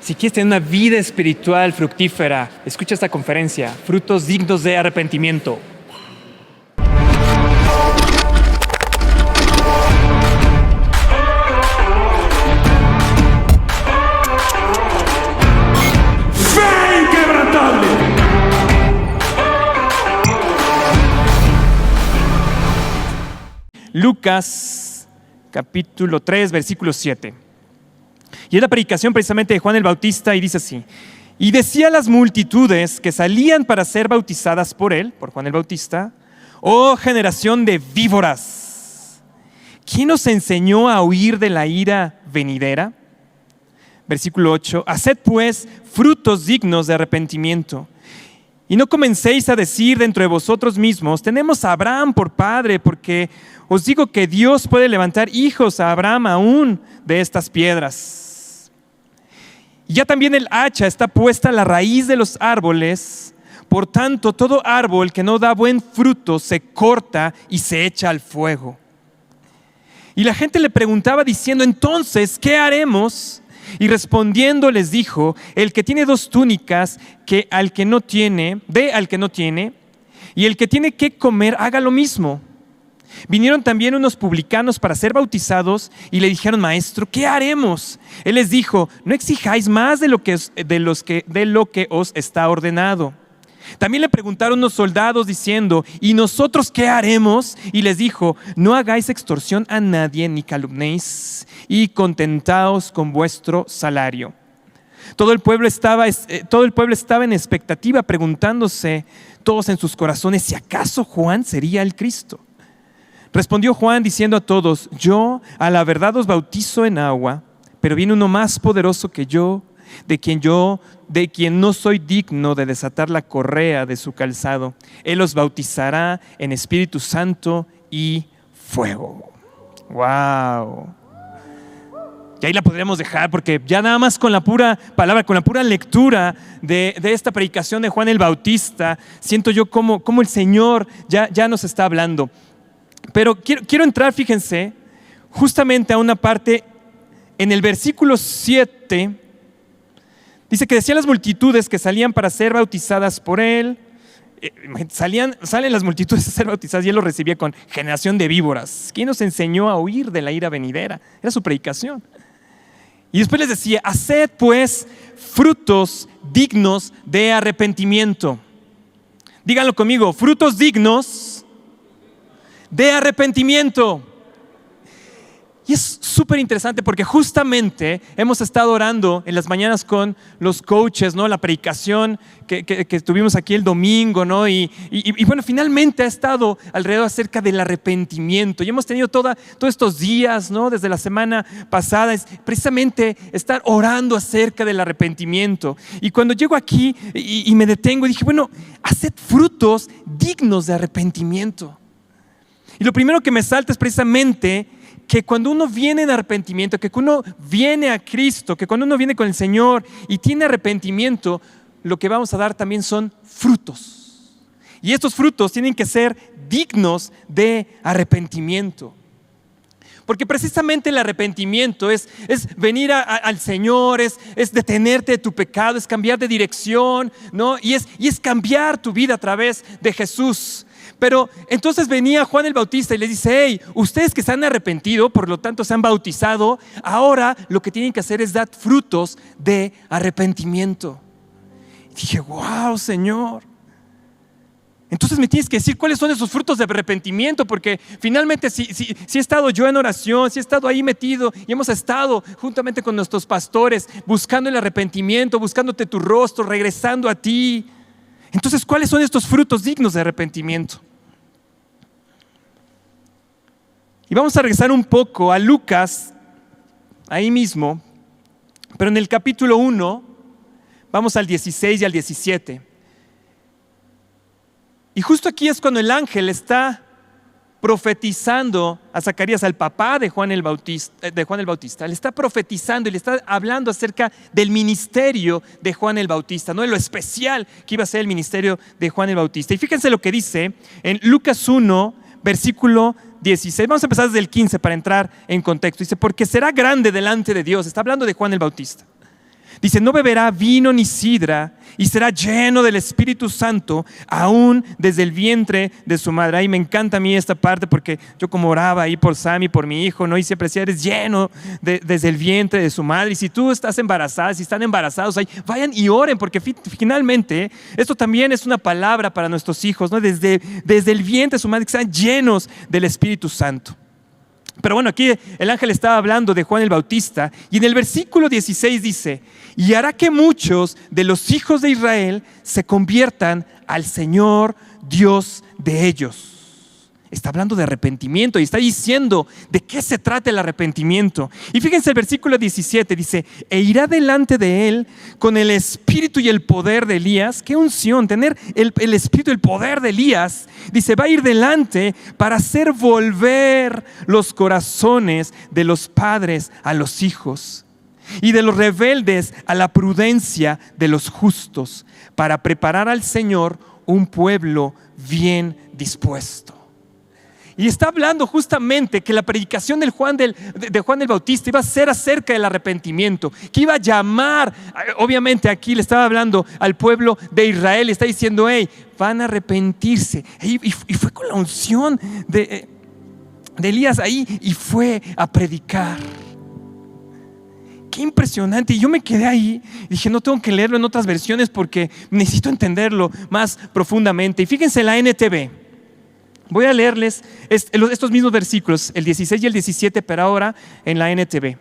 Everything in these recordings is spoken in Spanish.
Si quieres tener una vida espiritual fructífera, escucha esta conferencia, Frutos dignos de arrepentimiento. ¡Fe inquebrantable! Lucas, capítulo 3, versículo 7. Y es la predicación precisamente de Juan el Bautista y dice así: y decía a las multitudes que salían para ser bautizadas por él, por Juan el Bautista: oh generación de víboras, ¿quién os enseñó a huir de la ira venidera? Versículo 8: haced pues frutos dignos de arrepentimiento. Y no comencéis a decir dentro de vosotros mismos: tenemos a Abraham por padre, porque os digo que Dios puede levantar hijos a Abraham aún de estas piedras. Y ya también el hacha está puesta a la raíz de los árboles. Por tanto, todo árbol que no da buen fruto se corta y se echa al fuego. Y la gente le preguntaba diciendo: entonces, ¿qué haremos? Y respondiendo les dijo: el que tiene 2 túnicas, que al que no tiene, dé al que no tiene, y el que tiene que comer, haga lo mismo. Vinieron también unos publicanos para ser bautizados y le dijeron: maestro, ¿qué haremos? Él les dijo: no exijáis más de lo que os está ordenado. También le preguntaron unos soldados diciendo: ¿y nosotros qué haremos? Y les dijo: no hagáis extorsión a nadie ni calumniéis, y contentaos con vuestro salario. Todo el pueblo estaba en expectativa, preguntándose todos en sus corazones si acaso Juan sería el Cristo. Respondió Juan diciendo a todos: yo a la verdad os bautizo en agua, pero viene uno más poderoso que yo, de quien no soy digno de desatar la correa de su calzado. Él os bautizará en Espíritu Santo y fuego. ¡Wow! Y ahí la podríamos dejar, porque ya nada más con la pura palabra, con la pura lectura de esta predicación de Juan el Bautista, siento yo como el Señor ya nos está hablando. Pero quiero entrar, fíjense, justamente a una parte en el versículo 7. Dice que decían las multitudes que salían para ser bautizadas por él. Salen las multitudes a ser bautizadas y él los recibía con generación de víboras. ¿Quién nos enseñó a huir de la ira venidera? Era su predicación. Y después les decía: haced pues frutos dignos de arrepentimiento. Díganlo conmigo: frutos dignos de arrepentimiento. Y es súper interesante porque justamente hemos estado orando en las mañanas con los coaches, ¿no? La predicación que tuvimos aquí el domingo, ¿no? Y bueno, finalmente ha estado alrededor acerca del arrepentimiento. Y hemos tenido todos estos días, ¿no? Desde la semana pasada, es precisamente estar orando acerca del arrepentimiento. Y cuando llego aquí y me detengo, dije: bueno, haced frutos dignos de arrepentimiento. Y lo primero que me salta es precisamente que cuando uno viene de arrepentimiento, que cuando uno viene a Cristo, que cuando uno viene con el Señor y tiene arrepentimiento, lo que vamos a dar también son frutos. Y estos frutos tienen que ser dignos de arrepentimiento. Porque precisamente el arrepentimiento es venir al Señor, es detenerte de tu pecado, es cambiar de dirección, ¿no? Y es cambiar tu vida a través de Jesús. Pero entonces venía Juan el Bautista y les dice: hey, ustedes que se han arrepentido, por lo tanto se han bautizado, ahora lo que tienen que hacer es dar frutos de arrepentimiento. Y dije: wow, Señor. Entonces me tienes que decir cuáles son esos frutos de arrepentimiento, porque finalmente si he estado yo en oración, si he estado ahí metido y hemos estado juntamente con nuestros pastores buscando el arrepentimiento, buscándote tu rostro, regresando a ti. Entonces, ¿cuáles son estos frutos dignos de arrepentimiento? Y vamos a regresar un poco a Lucas, ahí mismo, pero en el capítulo 1, vamos al 16 y al 17. Y justo aquí es cuando el ángel está profetizando a Zacarías, al papá de Juan el Bautista. Le está profetizando y le está hablando acerca del ministerio de Juan el Bautista, ¿no? De lo especial que iba a ser el ministerio de Juan el Bautista. Y fíjense lo que dice en Lucas 1, versículo 16. Vamos a empezar desde el 15 para entrar en contexto. Dice: porque será grande delante de Dios. Está hablando de Juan el Bautista. Dice, no beberá vino ni sidra y será lleno del Espíritu Santo aún desde el vientre de su madre. Ay, me encanta a mí esta parte porque yo como oraba ahí por Sammy, por mi hijo, ¿no? Y siempre decía, eres lleno desde el vientre de su madre. Y si tú estás embarazada, si están embarazados ahí, vayan y oren, porque finalmente esto también es una palabra para nuestros hijos, ¿no? Desde el vientre de su madre, que sean llenos del Espíritu Santo. Pero bueno, aquí el ángel estaba hablando de Juan el Bautista y en el versículo 16 dice, y hará que muchos de los hijos de Israel se conviertan al Señor Dios de ellos. Está hablando de arrepentimiento y está diciendo de qué se trata el arrepentimiento. Y fíjense el versículo 17, dice, e irá delante de él con el espíritu y el poder de Elías. Qué unción, tener el espíritu y el poder de Elías. Dice, va a ir delante para hacer volver los corazones de los padres a los hijos y de los rebeldes a la prudencia de los justos, para preparar al Señor un pueblo bien dispuesto. Y está hablando justamente que la predicación de Juan el Bautista iba a ser acerca del arrepentimiento, que iba a llamar, obviamente aquí le estaba hablando al pueblo de Israel, le está diciendo, hey, van a arrepentirse. Y fue con la unción de Elías ahí y fue a predicar. Qué impresionante. Y yo me quedé ahí y dije, no tengo que leerlo en otras versiones porque necesito entenderlo más profundamente. Y fíjense la NTV. Voy a leerles estos mismos versículos, el 16 y el 17, pero ahora en la NTV.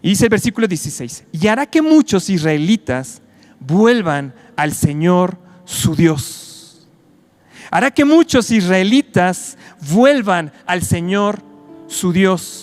Y dice el versículo 16, y hará que muchos israelitas vuelvan al Señor su Dios. Hará que muchos israelitas vuelvan al Señor su Dios.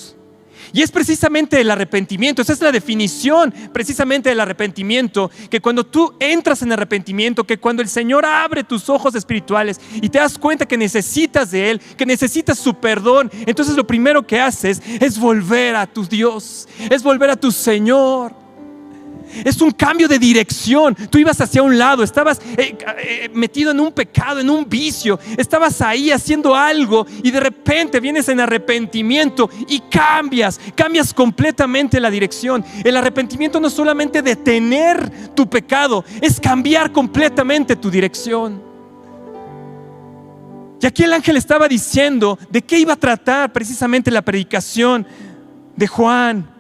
Y es precisamente el arrepentimiento, esa es la definición precisamente del arrepentimiento, que cuando tú entras en arrepentimiento, que cuando el Señor abre tus ojos espirituales y te das cuenta que necesitas de Él, que necesitas su perdón, entonces lo primero que haces es volver a tu Dios, es volver a tu Señor. Es un cambio de dirección. Tú ibas hacia un lado, estabas metido en un pecado, en un vicio, estabas ahí haciendo algo y de repente vienes en arrepentimiento y cambias completamente la dirección. El arrepentimiento no es solamente detener tu pecado, es cambiar completamente tu dirección. Y aquí el ángel estaba diciendo de qué iba a tratar precisamente la predicación de Juan.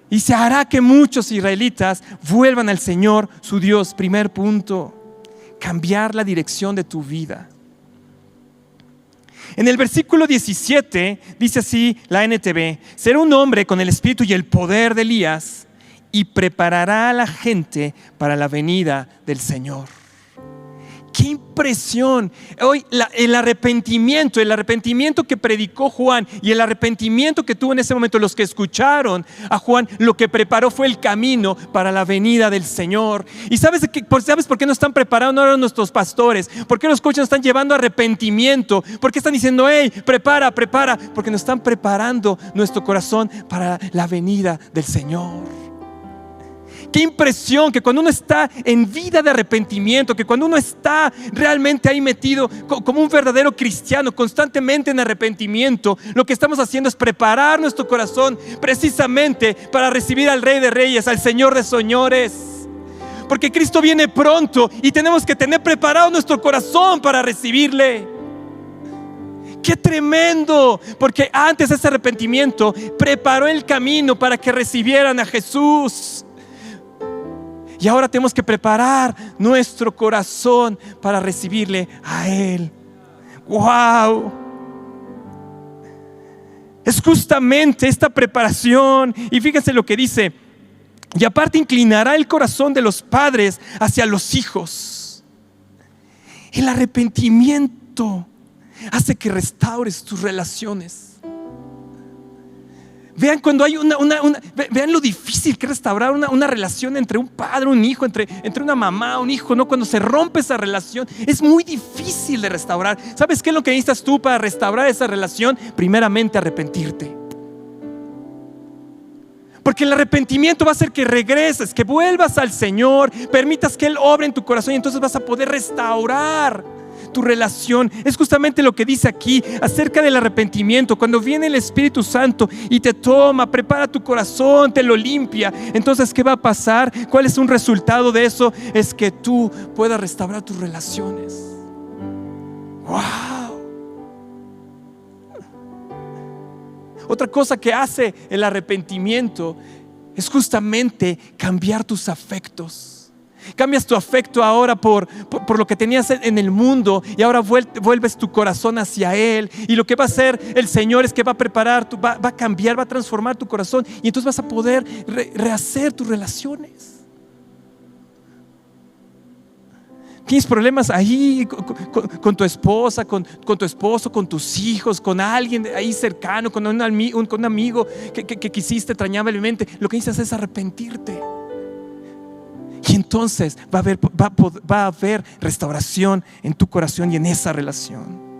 Y se hará que muchos israelitas vuelvan al Señor su Dios. Primer punto, cambiar la dirección de tu vida. En el versículo 17 dice así la NTV, será un hombre con el espíritu y el poder de Elías y preparará a la gente para la venida del Señor. ¡Qué impresión! Hoy el arrepentimiento que predicó Juan y el arrepentimiento que tuvo en ese momento los que escucharon a Juan, lo que preparó fue el camino para la venida del Señor. ¿Y sabes por qué no están preparando ahora nuestros pastores? ¿Por qué los coaches nos están llevando a arrepentimiento? ¿Por qué están diciendo, hey, prepara? Porque nos están preparando nuestro corazón para la venida del Señor. Qué impresión que cuando uno está en vida de arrepentimiento, que cuando uno está realmente ahí metido como un verdadero cristiano, constantemente en arrepentimiento, lo que estamos haciendo es preparar nuestro corazón precisamente para recibir al Rey de Reyes, al Señor de Señores. Porque Cristo viene pronto y tenemos que tener preparado nuestro corazón para recibirle. ¡Qué tremendo! Porque antes ese arrepentimiento preparó el camino para que recibieran a Jesús. Y ahora tenemos que preparar nuestro corazón para recibirle a Él. ¡Wow! Es justamente esta preparación. Y fíjense lo que dice. Y aparte inclinará el corazón de los padres hacia los hijos. El arrepentimiento hace que restaures tus relaciones. Vean cuando hay vean lo difícil que es restaurar una relación entre un padre, un hijo, entre una mamá, un hijo, ¿no? Cuando se rompe esa relación, es muy difícil de restaurar. ¿Sabes qué es lo que necesitas tú para restaurar esa relación? Primeramente, arrepentirte. Porque el arrepentimiento va a hacer que regreses, que vuelvas al Señor, permitas que Él obre en tu corazón y entonces vas a poder restaurar tu relación. Es justamente lo que dice aquí acerca del arrepentimiento. Cuando viene el Espíritu Santo y te toma, prepara tu corazón, te lo limpia, entonces ¿qué va a pasar? ¿Cuál es un resultado de eso? Es que tú puedas restaurar tus relaciones. ¡Wow! Otra cosa que hace el arrepentimiento es justamente cambiar tus afectos. Cambias tu afecto ahora por lo que tenías en el mundo, y ahora vuelves tu corazón hacia Él. Y lo que va a hacer el Señor es que va a preparar, va a cambiar, va a transformar tu corazón, y entonces vas a poder rehacer tus relaciones. Tienes problemas ahí con tu esposa, con tu esposo, con tus hijos, con alguien ahí cercano, con un amigo que quisiste extrañablemente. Lo que necesitas es arrepentirte. Y entonces va a haber restauración en tu corazón y en esa relación.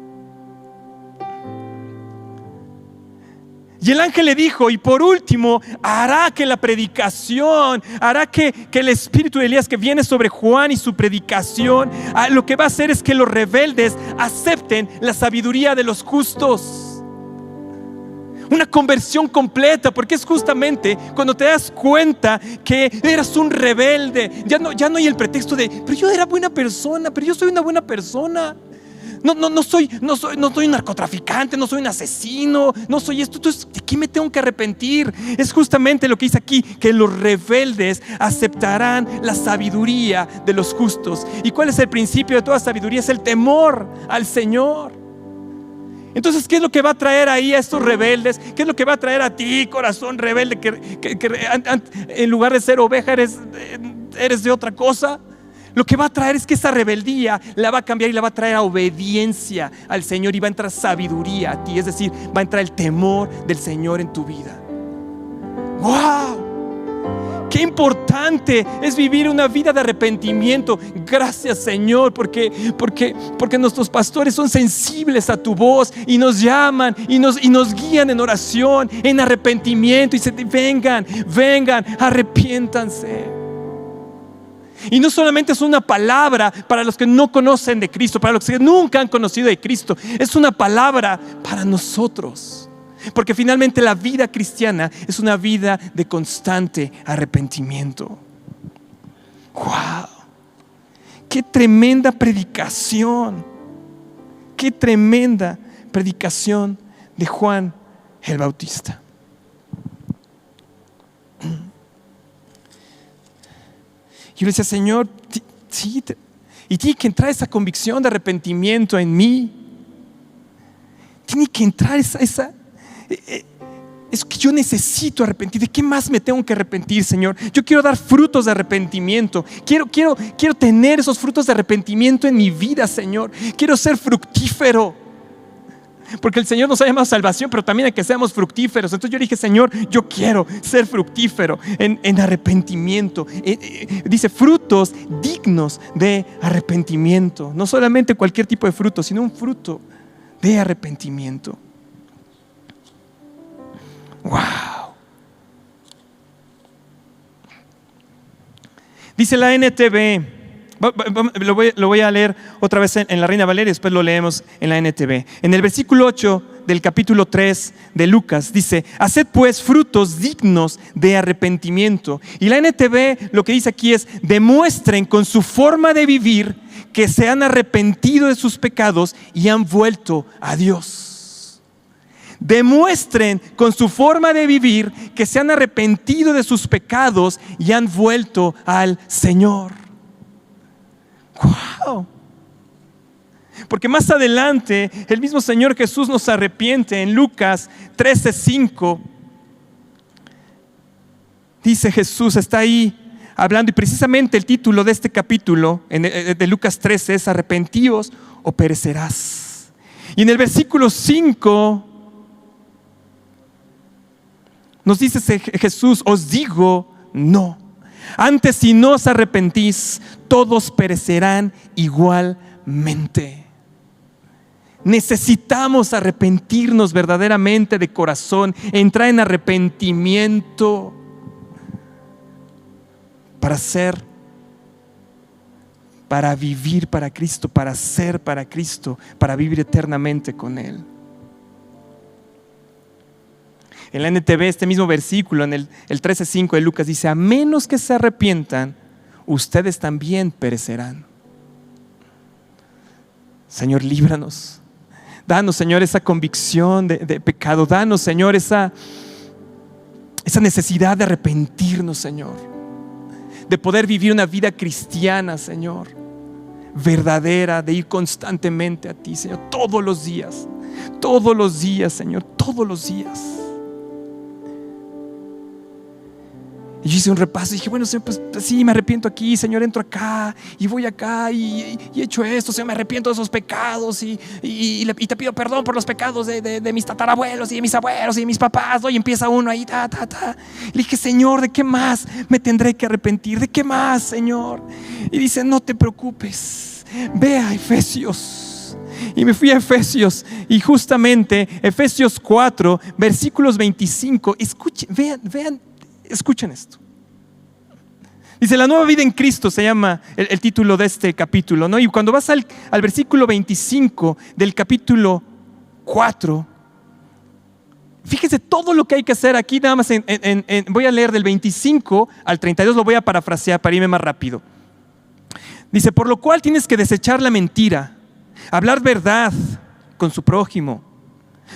Y el ángel le dijo, y por último, hará que la predicación, hará que el espíritu de Elías que viene sobre Juan y su predicación, lo que va a hacer es que los rebeldes acepten la sabiduría de los justos. Una conversión completa, porque es justamente cuando te das cuenta que eras un rebelde. Ya no hay el pretexto de, pero yo era buena persona, pero yo soy una buena persona. No soy un narcotraficante, no soy un asesino, no soy esto. Entonces, ¿de qué me tengo que arrepentir? Es justamente lo que dice aquí, que los rebeldes aceptarán la sabiduría de los justos. ¿Y cuál es el principio de toda sabiduría? Es el temor al Señor. Entonces, ¿qué es lo que va a traer ahí a estos rebeldes? ¿Qué es lo que va a traer a ti, corazón rebelde, que en lugar de ser oveja eres de otra cosa? Lo que va a traer es que esa rebeldía la va a cambiar y la va a traer a obediencia al Señor, y va a entrar sabiduría a ti. Es decir, va a entrar el temor del Señor en tu vida. ¡Wow! Qué importante es vivir una vida de arrepentimiento. Gracias, Señor, porque nuestros pastores son sensibles a tu voz y nos llaman y nos guían en oración, en arrepentimiento, y dicen: vengan, arrepiéntanse. Y no solamente es una palabra para los que no conocen de Cristo, para los que nunca han conocido de Cristo, es una palabra para nosotros. Porque finalmente la vida cristiana es una vida de constante arrepentimiento. ¡Wow! ¡Qué tremenda predicación! ¡Qué tremenda predicación de Juan el Bautista! Yo le decía: Señor, sí, y tiene que entrar esa convicción de arrepentimiento en mí. Tiene que entrar eso que yo necesito arrepentir. ¿De qué más me tengo que arrepentir, Señor? Yo quiero dar frutos de arrepentimiento. Quiero tener esos frutos de arrepentimiento en mi vida, Señor. Quiero ser fructífero. Porque el Señor nos ha llamado a salvación, pero también a que seamos fructíferos. Entonces yo dije: Señor, yo quiero ser fructífero en arrepentimiento. Dice: frutos dignos de arrepentimiento. No solamente cualquier tipo de fruto, sino un fruto de arrepentimiento. ¡Wow! Dice la NTV. Lo voy a leer otra vez en la Reina Valeria, después lo leemos en la NTV. En el versículo 8 del capítulo 3 de Lucas dice: haced pues frutos dignos de arrepentimiento. Y la NTV lo que dice aquí es: demuestren con su forma de vivir que se han arrepentido de sus pecados y han vuelto a Dios. Demuestren con su forma de vivir que se han arrepentido de sus pecados y han vuelto al Señor. ¡Wow! Porque más adelante el mismo Señor Jesús nos arrepiente. En Lucas 13:5 dice Jesús, está ahí hablando, y precisamente el título de este capítulo de Lucas 13 es: arrepentíos o perecerás. Y en el versículo 5 nos dice Jesús: os digo no. Antes, si no os arrepentís, todos perecerán igualmente. Necesitamos arrepentirnos verdaderamente de corazón, entrar en arrepentimiento para para vivir para Cristo, para ser para Cristo, para vivir eternamente con Él. En la NTV, este mismo versículo, en el 13:5 de Lucas, dice: a menos que se arrepientan, ustedes también perecerán. Señor, líbranos. Danos, Señor, esa convicción de pecado. Danos, Señor, esa necesidad de arrepentirnos, Señor. De poder vivir una vida cristiana, Señor, verdadera, de ir constantemente a ti, Señor, todos los días, Señor, todos los días. Y yo hice un repaso y dije: bueno, Señor, pues sí, me arrepiento aquí, Señor, entro acá y voy acá y he hecho esto, Señor, me arrepiento de esos pecados y te pido perdón por los pecados de mis tatarabuelos y de mis abuelos y de mis papás, ¿no? Y empieza uno ahí, Le dije: Señor, ¿de qué más me tendré que arrepentir? ¿De qué más, Señor? Y dice: no te preocupes, ve a Efesios. Y me fui a Efesios, y justamente Efesios 4, versículos 25. Escuchen, vean. Escuchen esto. Dice: la nueva vida en Cristo se llama el título de este capítulo, ¿no? Y cuando vas al versículo 25 del capítulo 4, fíjense todo lo que hay que hacer aquí. Nada más voy a leer del 25 al 32, lo voy a parafrasear para irme más rápido. Dice: por lo cual tienes que desechar la mentira, hablar verdad con su prójimo,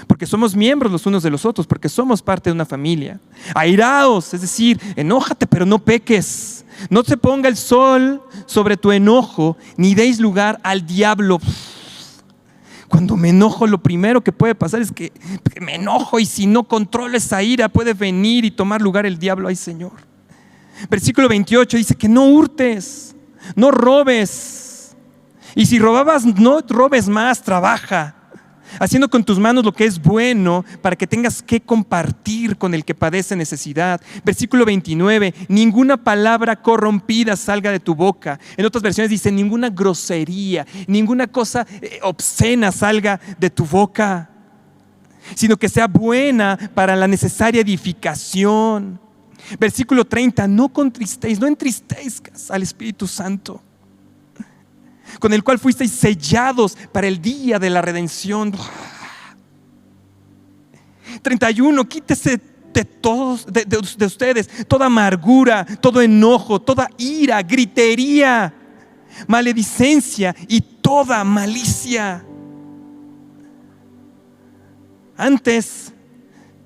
porque somos miembros los unos de los otros, porque somos parte de una familia. Airaos, es decir, enójate, pero no peques. No se ponga el sol sobre tu enojo, ni deis lugar al diablo. Cuando me enojo, lo primero que puede pasar es que me enojo, y si no controlo esa ira, puede venir y tomar lugar el diablo. Ay, Señor. Versículo 28 dice que no hurtes, no robes, y si robabas, no robes más, trabaja, haciendo con tus manos lo que es bueno, para que tengas que compartir con el que padece necesidad. Versículo 29, ninguna palabra corrompida salga de tu boca. En otras versiones dice: ninguna grosería, ninguna cosa obscena salga de tu boca, sino que sea buena para la necesaria edificación. Versículo 30, no entristezcas al Espíritu Santo, con el cual fuisteis sellados para el día de la redención. 31, quítese de todos, de ustedes, toda amargura, todo enojo, toda ira, gritería, maledicencia y toda malicia. Antes,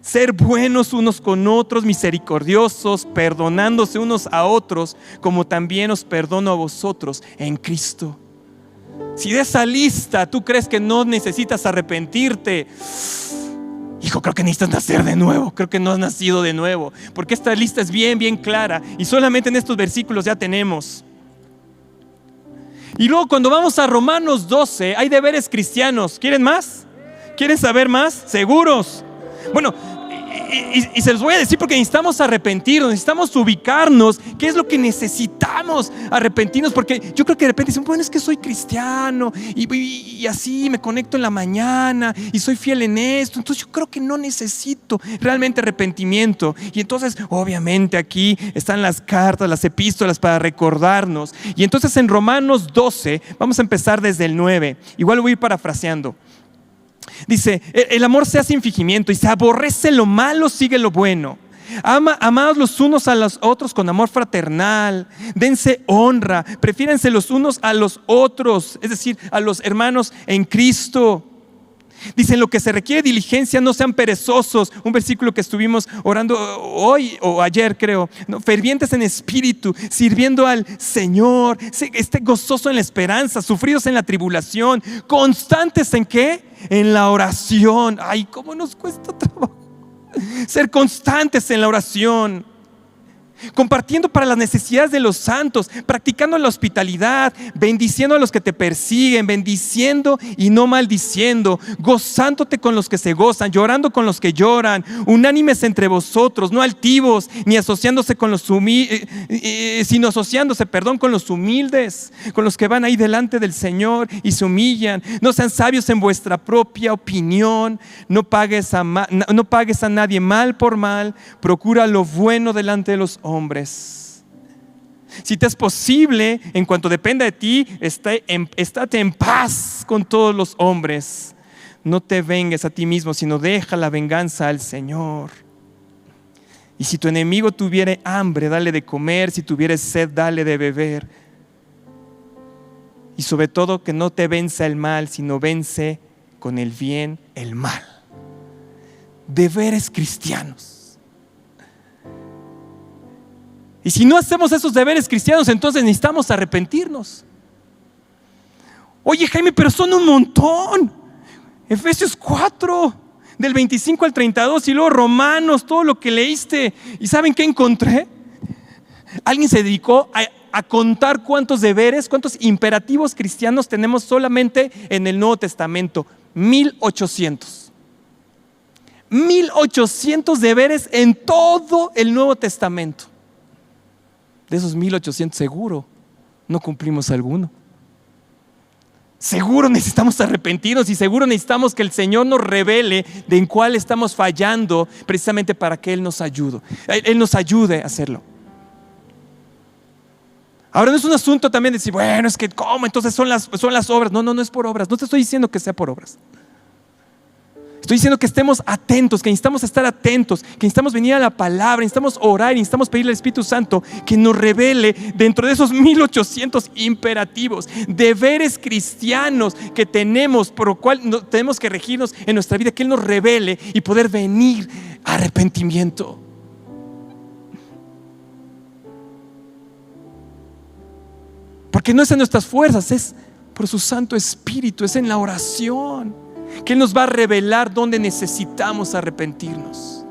ser buenos unos con otros, misericordiosos, perdonándose unos a otros, como también os perdono a vosotros en Cristo. Si de esa lista tú crees que no necesitas arrepentirte, hijo, creo que necesitas nacer de nuevo. Creo que no has nacido de nuevo, porque esta lista es bien clara, y solamente en estos versículos ya tenemos. Y luego cuando vamos a Romanos 12, hay deberes cristianos. ¿Quieren más? ¿Quieren saber más? ¿Seguros? Bueno, y se los voy a decir porque necesitamos arrepentirnos, necesitamos ubicarnos. ¿Qué es lo que necesitamos arrepentirnos? Porque yo creo que de repente dicen: bueno, es que soy cristiano y así me conecto en la mañana y soy fiel en esto, entonces yo creo que no necesito realmente arrepentimiento. Y entonces obviamente aquí están las cartas, las epístolas para recordarnos. Y entonces en Romanos 12 vamos a empezar desde el 9. Igual lo voy a ir parafraseando. Dice: el amor sea sin fingimiento, y se aborrece lo malo, sigue lo bueno. Amados los unos a los otros con amor fraternal. Dense honra, prefiérense los unos a los otros, es decir, a los hermanos en Cristo. Dice: en lo que se requiere diligencia, no sean perezosos. Un versículo que estuvimos orando hoy o ayer, creo, ¿no? Fervientes en espíritu, sirviendo al Señor. Esté gozoso en la esperanza, sufridos en la tribulación, constantes ¿en qué? En la oración. Ay, cómo nos cuesta trabajo ser constantes en la oración, compartiendo para las necesidades de los santos, practicando la hospitalidad, bendiciendo a los que te persiguen, bendiciendo y no maldiciendo, gozándote con los que se gozan, llorando con los que lloran, unánimes entre vosotros, no altivos, ni asociándose con los sino asociándose, con los humildes, con los que van ahí delante del Señor y se humillan. No sean sabios en vuestra propia opinión, no pagues a nadie mal por mal, procura lo bueno delante de los hombres. Si te es posible, en cuanto dependa de ti, estate en paz con todos los hombres. No te vengues a ti mismo, sino deja la venganza al Señor. Y si tu enemigo tuviere hambre, dale de comer. Si tuviere sed, dale de beber. Y sobre todo, que no te venza el mal, sino vence con el bien el mal. Deberes cristianos. Y si no hacemos esos deberes cristianos, entonces necesitamos arrepentirnos. Oye, Jaime, pero son un montón. Efesios 4, del 25 al 32, y luego Romanos, todo lo que leíste. ¿Y saben qué encontré? Alguien se dedicó a contar cuántos deberes, cuántos imperativos cristianos tenemos solamente en el Nuevo Testamento. 1800. 1800 deberes en todo el Nuevo Testamento. De esos 1800 seguro no cumplimos alguno. Seguro necesitamos arrepentirnos y seguro necesitamos que el Señor nos revele de en cuál estamos fallando, precisamente para que Él nos ayude a hacerlo. Ahora no es un asunto también de decir, bueno, es que ¿cómo? Entonces son las obras. No es por obras. No te estoy diciendo que sea por obras. Estoy diciendo que estemos atentos, que necesitamos estar atentos, que necesitamos venir a la palabra, necesitamos orar y necesitamos pedirle al Espíritu Santo que nos revele dentro de esos 1800 imperativos, deberes cristianos que tenemos, por lo cual tenemos que regirnos en nuestra vida, que Él nos revele y poder venir a arrepentimiento. Porque no es en nuestras fuerzas, es por su Santo Espíritu, es en la oración que Él nos va a revelar dónde necesitamos arrepentirnos.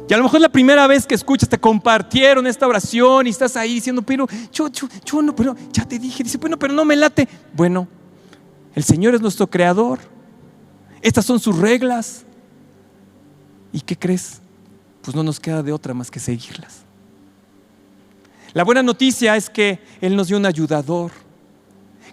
Y a lo mejor la primera vez que escuchas, te compartieron esta oración y estás ahí diciendo, pero yo no, pero ya te dije, dice, bueno, pero no me late. Bueno, el Señor es nuestro creador, estas son sus reglas. ¿Y qué crees? Pues no nos queda de otra más que seguirlas. La buena noticia es que Él nos dio un ayudador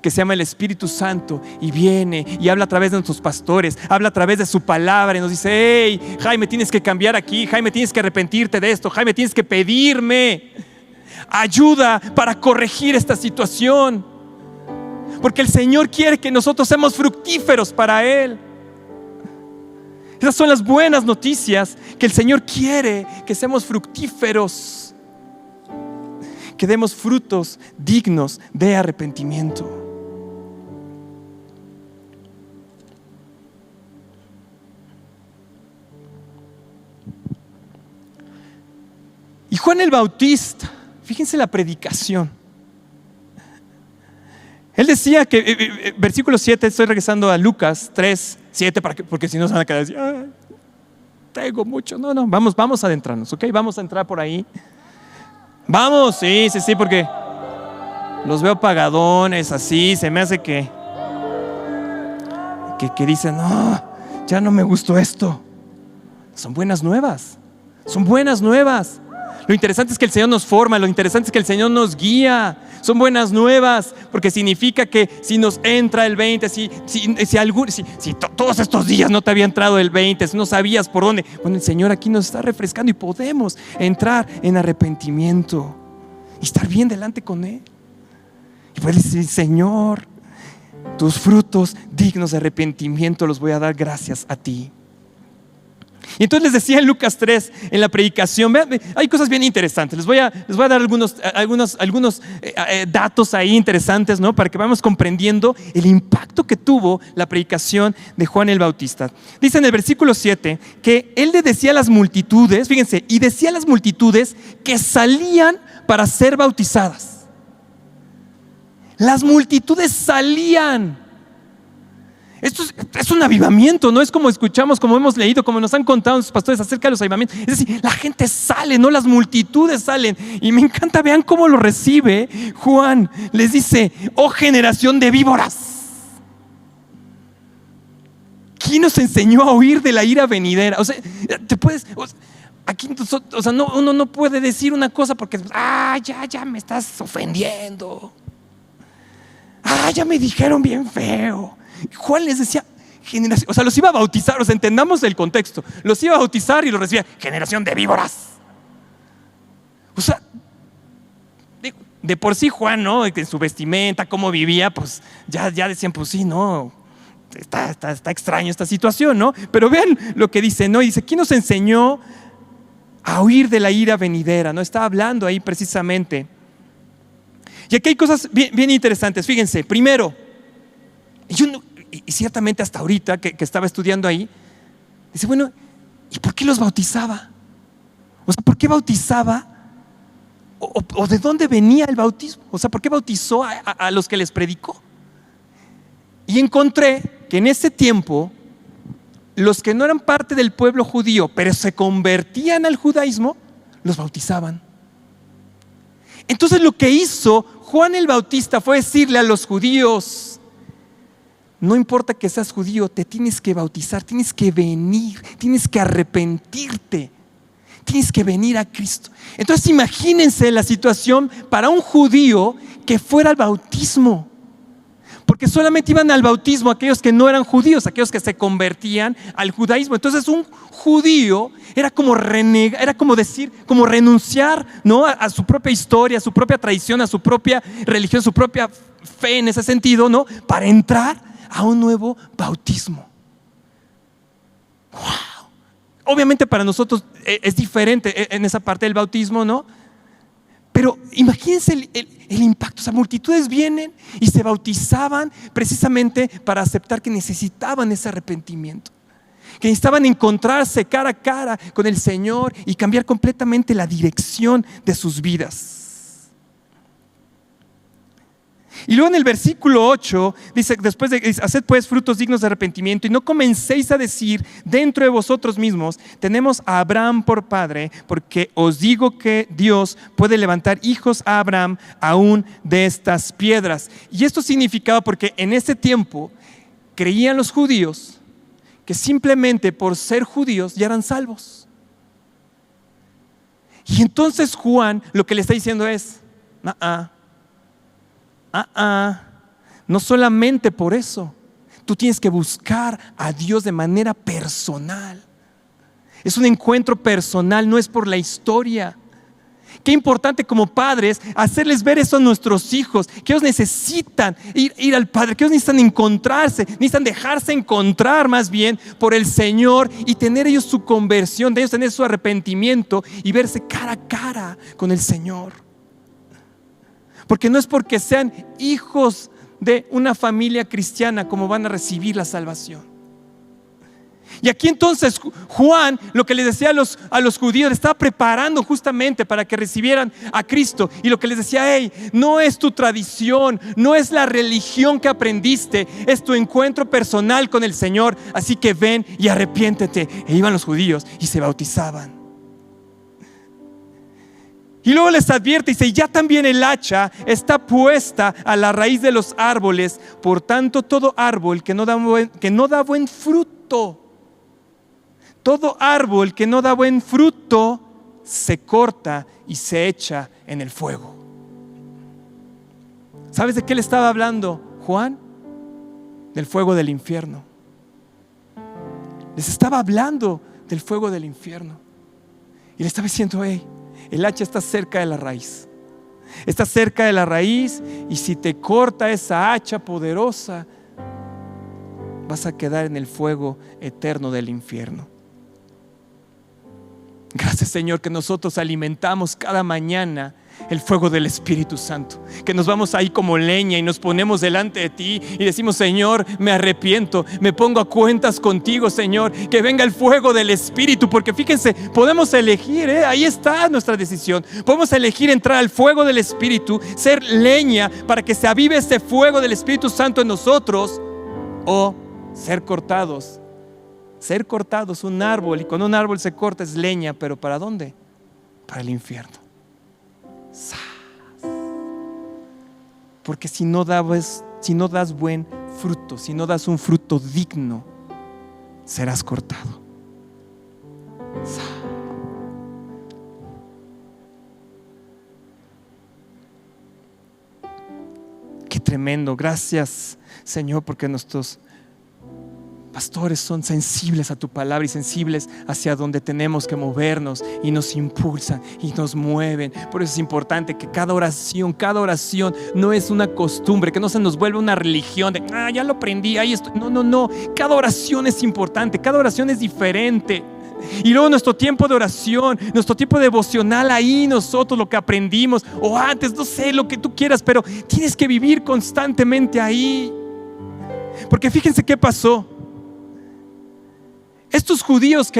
que se llama el Espíritu Santo, y viene y habla a través de nuestros pastores, habla a través de su palabra y nos dice, hey, Jaime, tienes que cambiar aquí, Jaime, tienes que arrepentirte de esto, Jaime, tienes que pedirme ayuda para corregir esta situación, porque el Señor quiere que nosotros seamos fructíferos para Él. Esas son las buenas noticias, que el Señor quiere que seamos fructíferos, que demos frutos dignos de arrepentimiento. Y Juan el Bautista, fíjense la predicación. Él decía que, versículo 7, estoy regresando a Lucas 3, 7, porque si no se van a quedar así, tengo mucho. No, vamos a adentrarnos, ¿ok? Vamos a entrar por ahí. Vamos, sí, porque los veo apagadones, así, se me hace que dicen, no, ya no me gustó esto. Son buenas nuevas. Lo interesante es que el Señor nos forma, lo interesante es que el Señor nos guía. Son buenas nuevas, porque significa que si nos entra el 20, si todos estos días no te había entrado el 20, si no sabías por dónde, bueno, el Señor aquí nos está refrescando y podemos entrar en arrepentimiento y estar bien delante con Él. Y puedes decir, Señor, tus frutos dignos de arrepentimiento los voy a dar gracias a ti. Y entonces les decía en Lucas 3, en la predicación, vean, hay cosas bien interesantes. Les voy a dar algunos datos ahí interesantes, ¿no? Para que vayamos comprendiendo el impacto que tuvo la predicación de Juan el Bautista. Dice en el versículo 7 que él le decía a las multitudes, fíjense, y decía a las multitudes que salían para ser bautizadas. Las multitudes salían. Esto es un avivamiento, no es como escuchamos, como hemos leído, como nos han contado nuestros pastores acerca de los avivamientos. Es decir, la gente sale, no, las multitudes salen. Y me encanta, vean cómo lo recibe Juan. Les dice, oh generación de víboras, ¿quién nos enseñó a huir de la ira venidera? O sea, aquí, o sea, uno no puede decir una cosa porque ya me estás ofendiendo. Ya me dijeron bien feo. Juan les decía, generación, o sea, los iba a bautizar, o sea, entendamos el contexto, los iba a bautizar y los recibía, generación de víboras. O sea, de por sí Juan, ¿no? En su vestimenta, cómo vivía, pues ya decían, pues sí, no, está extraño esta situación, ¿no? Pero vean lo que dice, ¿no? Dice, ¿quién nos enseñó a huir de la ira venidera? ¿No? Está hablando ahí precisamente. Y aquí hay cosas bien interesantes, fíjense. Primero, y ciertamente hasta ahorita que estaba estudiando ahí, dice, bueno, ¿y por qué los bautizaba? O sea, ¿por qué bautizaba? ¿O de dónde venía el bautismo? O sea, ¿por qué bautizó a los que les predicó? Y encontré que en ese tiempo los que no eran parte del pueblo judío, pero se convertían al judaísmo, los bautizaban. Entonces lo que hizo Juan el Bautista fue decirle a los judíos: no importa que seas judío, te tienes que bautizar, tienes que venir, tienes que arrepentirte, tienes que venir a Cristo. Entonces imagínense la situación para un judío que fuera al bautismo, porque solamente iban al bautismo aquellos que no eran judíos, aquellos que se convertían al judaísmo. Entonces un judío era como renegar, era como decir, como renunciar, ¿no? a su propia historia, a su propia tradición, a su propia religión, a su propia fe en ese sentido, ¿no? Para entrar a un nuevo bautismo. ¡Wow! Obviamente para nosotros es diferente en esa parte del bautismo, ¿no? Pero imagínense el impacto. O sea, multitudes vienen y se bautizaban precisamente para aceptar que necesitaban ese arrepentimiento, que necesitaban encontrarse cara a cara con el Señor y cambiar completamente la dirección de sus vidas. Y luego en el versículo 8 dice, después de haced pues frutos dignos de arrepentimiento y no comencéis a decir dentro de vosotros mismos, tenemos a Abraham por padre, porque os digo que Dios puede levantar hijos a Abraham aún de estas piedras. Y esto significaba porque en ese tiempo creían los judíos que simplemente por ser judíos ya eran salvos. Y entonces Juan lo que le está diciendo es, no solamente por eso, tú tienes que buscar a Dios de manera personal. Es un encuentro personal, no es por la historia. Qué importante como padres hacerles ver eso a nuestros hijos, que ellos necesitan ir al Padre, que ellos necesitan encontrarse, necesitan dejarse encontrar más bien por el Señor y tener ellos su conversión, de ellos tener su arrepentimiento y verse cara a cara con el Señor. Porque no es porque sean hijos de una familia cristiana como van a recibir la salvación. Y aquí entonces Juan lo que les decía a los judíos, les estaba preparando justamente para que recibieran a Cristo. Y lo que les decía, hey, no es tu tradición, no es la religión que aprendiste, es tu encuentro personal con el Señor. Así que ven y arrepiéntete. E iban los judíos y se bautizaban. Y luego les advierte y dice, ya también el hacha está puesta a la raíz de los árboles. Por tanto, todo árbol que no da buen fruto, todo árbol que no da buen fruto, se corta y se echa en el fuego. ¿Sabes de qué le estaba hablando Juan? Del fuego del infierno. Les estaba hablando del fuego del infierno. Y le estaba diciendo, hey, el hacha está cerca de la raíz. Está cerca de la raíz y si te corta esa hacha poderosa, vas a quedar en el fuego eterno del infierno. Gracias, Señor, que nosotros alimentamos cada mañana el fuego del Espíritu Santo, que nos vamos ahí como leña y nos ponemos delante de ti y decimos, Señor, me arrepiento, me pongo a cuentas contigo, Señor, que venga el fuego del Espíritu. Porque fíjense, podemos elegir, ahí está nuestra decisión, podemos elegir entrar al fuego del Espíritu, ser leña para que se avive ese fuego del Espíritu Santo en nosotros, o ser cortados, un árbol. Y cuando un árbol se corta es leña, pero ¿para dónde? Para el infierno. Porque si no das buen fruto, si no das un fruto digno, serás cortado. Qué tremendo. Gracias, Señor, porque nuestros pastores son sensibles a tu palabra y sensibles hacia donde tenemos que movernos, y nos impulsan y nos mueven. Por eso es importante que cada oración no es una costumbre, que no se nos vuelva una religión de ya lo aprendí, ahí estoy. No, cada oración es importante, cada oración es diferente. Y luego nuestro tiempo de oración, nuestro tiempo devocional, ahí nosotros lo que aprendimos, o antes, no sé, lo que tú quieras, pero tienes que vivir constantemente ahí. Porque fíjense qué pasó. Estos judíos